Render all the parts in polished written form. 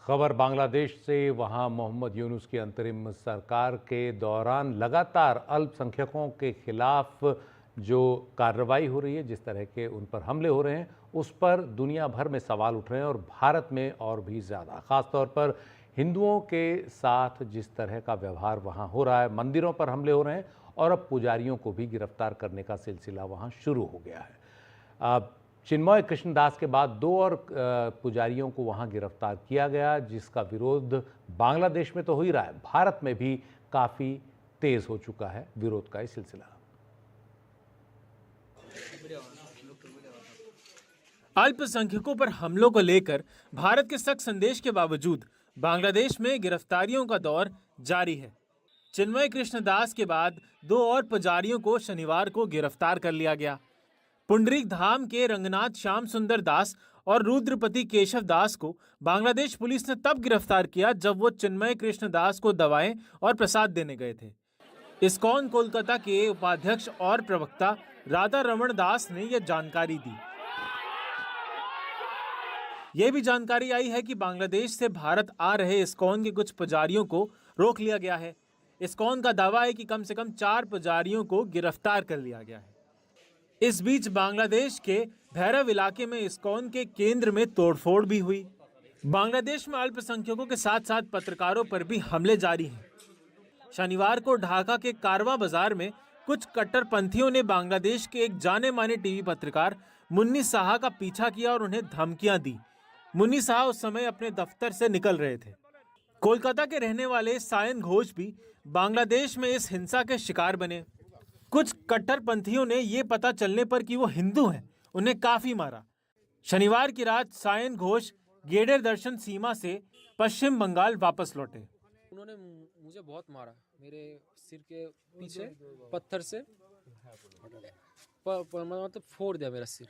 खबर बांग्लादेश से। वहां मोहम्मद यूनुस की अंतरिम सरकार के दौरान लगातार अल्पसंख्यकों के खिलाफ जो कार्रवाई हो रही है, जिस तरह के उन पर हमले हो रहे हैं, उस पर दुनिया भर में सवाल उठ रहे हैं और भारत में और भी ज़्यादा। ख़ासतौर पर हिंदुओं के साथ जिस तरह का व्यवहार वहाँ हो रहा है, मंदिरों पर हमले हो रहे हैं और अब पुजारियों को भी गिरफ्तार करने का सिलसिला वहाँ शुरू हो गया है। चिन्मय कृष्णदास के बाद 2 और पुजारियों को वहां गिरफ्तार किया गया, जिसका विरोध बांग्लादेश में तो हो ही रहा है, भारत में भी काफी तेज हो चुका है विरोध का ये सिलसिला। अल्पसंख्यकों पर हमलों को लेकर भारत के सख्त संदेश के बावजूद बांग्लादेश में गिरफ्तारियों का दौर जारी है। चिन्मय कृष्णदास के बाद 2 और पुजारियों को शनिवार को गिरफ्तार कर लिया गया। पुंडरीक धाम के रंगनाथ श्याम सुंदर दास और रुद्रपति केशव दास को बांग्लादेश पुलिस ने तब गिरफ्तार किया जब वो चिन्मय कृष्ण दास को दवाएं और प्रसाद देने गए थे। इस्कॉन कोलकाता के उपाध्यक्ष और प्रवक्ता राधा रमण दास ने यह जानकारी दी। यह भी जानकारी आई है कि बांग्लादेश से भारत आ रहे इस्कॉन के कुछ पुजारियों को रोक लिया गया है। इस्कॉन का दावा है कि कम से कम 4 पुजारियों को गिरफ्तार कर लिया गया है। इस बीच बांग्लादेश के भैरव इलाके में इस्कॉन के केंद्र में तोड़फोड़ भी हुई। बांग्लादेश में अल्पसंख्यकों के साथ साथ पत्रकारों पर भी हमले जारी हैं। शनिवार को ढाका के कारवा बाजार में कुछ कट्टरपंथियों ने बांग्लादेश के एक जाने माने टीवी पत्रकार मुन्नी साहा का पीछा किया और उन्हें धमकियां दी। मुन्नी साहा उस समय अपने दफ्तर से निकल रहे थे। कोलकाता के रहने वाले सायन घोष भी बांग्लादेश में इस हिंसा के शिकार बने। कुछ कट्टरपंथियों ने ये पता चलने पर कि वो हिंदू हैं, उन्हें काफी मारा। शनिवार की रात सायन घोष गेडेर दर्शन सीमा से पश्चिम बंगाल वापस लौटे। उन्होंने मुझे बहुत मारा, मेरे सिर के पीछे पत्थर से मतलब फोड़ दिया मेरा सिर,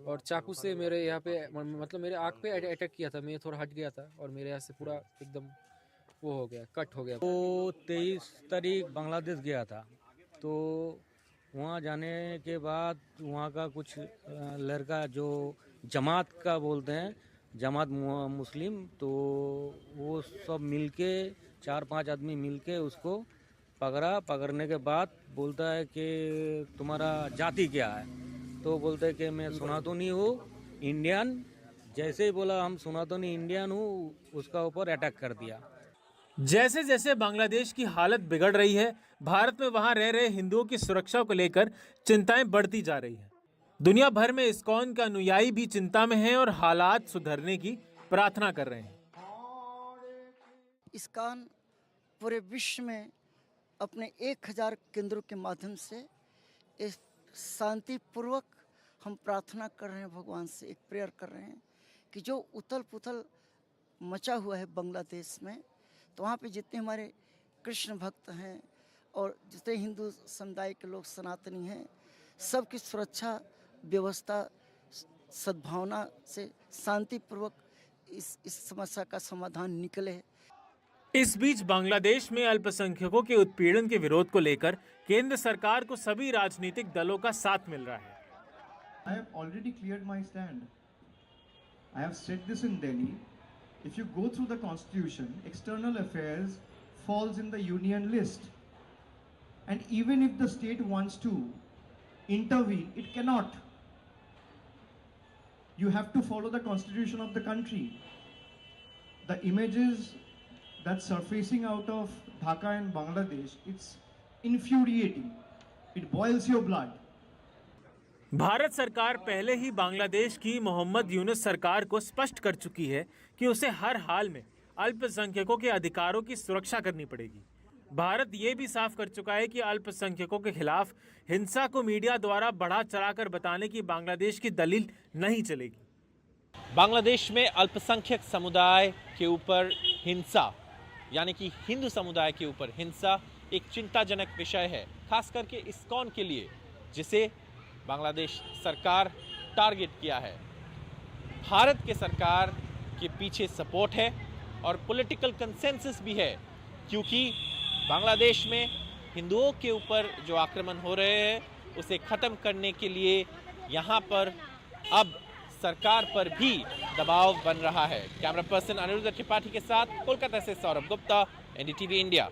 और चाकू से मेरे यहाँ पे मतलब मेरे आँख पे अटैक किया था। मैं थोड़ा हट गया था और मेरे यहाँ से पूरा एकदम वो हो गया, कट हो गया। तो 23 तारीख बांग्लादेश गया था, तो वहाँ जाने के बाद वहाँ का कुछ लड़का जो जमात का बोलते हैं, जमात मुस्लिम, तो वो सब मिलके 4-5 आदमी मिलके उसको पकड़ने के बाद बोलता है कि तुम्हारा जाति क्या है। तो बोलते है कि मैं सनातनी हूँ, इंडियन। जैसे ही बोला हम सनातनी इंडियन हूँ, उसका ऊपर अटैक कर दिया। जैसे जैसे बांग्लादेश की हालत बिगड़ रही है, भारत में वहां रह रहे हिंदुओं की सुरक्षा को लेकर चिंताएं बढ़ती जा रही हैं। दुनिया भर में इस्कॉन के अनुयायी भी चिंता में हैं और हालात सुधरने की प्रार्थना कर रहे हैं। इस्कॉन पूरे विश्व में अपने 1000 केंद्रों के माध्यम से इस शांतिपूर्वक हम प्रार्थना कर रहे हैं, भगवान से एक प्रेयर कर रहे हैं कि जो उथल पुथल मचा हुआ है बांग्लादेश में, तो वहाँ पे जितने हमारे कृष्ण भक्त हैं और जितने हिंदू समुदाय के लोग सनातनी हैं, सबकी सुरक्षा व्यवस्था सद्भावना से शांतिपूर्वक इस समस्या का समाधान निकले। इस बीच बांग्लादेश में अल्पसंख्यकों के उत्पीड़न के विरोध को लेकर केंद्र सरकार को सभी राजनीतिक दलों का साथ मिल रहा है। I have already cleared my stand. I have said this in Delhi. If you go through the constitution, external affairs falls in the union list. And even if the state wants to intervene, it cannot. You have to follow the constitution of the country. The images that's surfacing out of Dhaka and Bangladesh, it's infuriating. It boils your blood. Bharat सरकार पहले ही बांग्लादेश की मोहम्मद यूनुस सरकार को स्पष्ट कर चुकी है कि उसे हर हाल में अल्पसंख्यकों के अधिकारों की सुरक्षा करनी पड़ेगी। भारत ये भी साफ कर चुका है कि अल्पसंख्यकों के खिलाफ हिंसा को मीडिया द्वारा बढ़ा चढ़ाकर बताने की बांग्लादेश की दलील नहीं चलेगी। बांग्लादेश में अल्पसंख्यक समुदाय के ऊपर हिंसा, यानी कि हिंदू समुदाय के ऊपर हिंसा एक चिंताजनक विषय है, खास करके इस्कॉन के लिए, जिसे बांग्लादेश सरकार टारगेट किया है। भारत के सरकार के पीछे सपोर्ट है और पॉलिटिकल कंसेंसस भी है, क्योंकि बांग्लादेश में हिंदुओं के ऊपर जो आक्रमण हो रहे हैं उसे ख़त्म करने के लिए यहाँ पर अब सरकार पर भी दबाव बन रहा है। कैमरा पर्सन अनिरुद्ध त्रिपाठी के साथ कोलकाता से सौरभ गुप्ता, NDTV इंडिया।